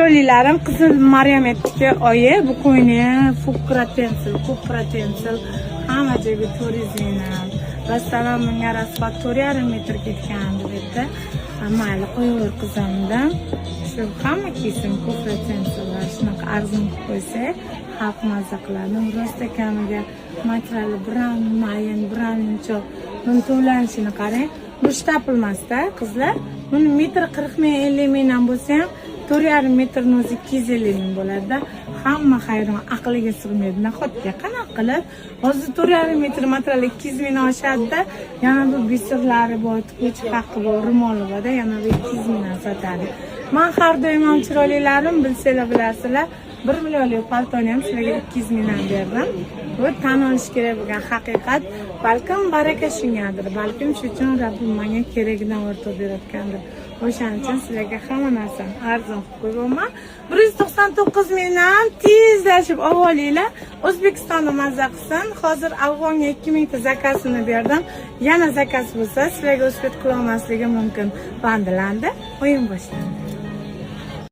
Jolilarim qizil marionetka oyi bu qo'yni ko'pratensil hamma joyga turizmdan rastadan bunga rasvat 4,5 metr ketgan debdi. Mayli qo'yaver qizimdan. Shu hamma kiysin ko'pratensillar shunaqa arzon qilib qo'ysa xalq mazza qiladi. Rost ekaniga materiali brown mayin brownchoq buni to'lanishini qarang. Bu topilmasda qizlar. Buni metr 40 ming 50 mingdan bo'lsa ham 4,5 metrni o'zi 250 ming bo'ladi-da. Hamma hayron, aqliga sig'maydi. Nahotki qanaqa qilib hozir 4,5 metr material 200 mingdan oshadi-da, yana bu biserlari bor, tikuvchi haqqi bor, ro'moli bor-da, yana 200 mingdan sotadi. Men har doim ham chiroylilarim bilsanglar bilasizlar, 1 millionlik paltoni ham sizlarga 200 mingdan berdim. Bu tan olish kerak bo'lgan haqiqat. Balkim baraka shungadir, balkim shu uchun Rabbim menga keragidan o'rtoq berayotgandir. O'shaning uchun sizlarga hamma narsani arzon qilib qo'yibman. 199 mingdan tezlashib olinglar. O'zbekistonda mazza qilsin. Hozir Afg'onga 2000 ta zakazini berdim. Yana zakaz bo'lsa, sizlarga o'sbek qila olmasligim mumkin. Bandilandi. O'yin boshlandi.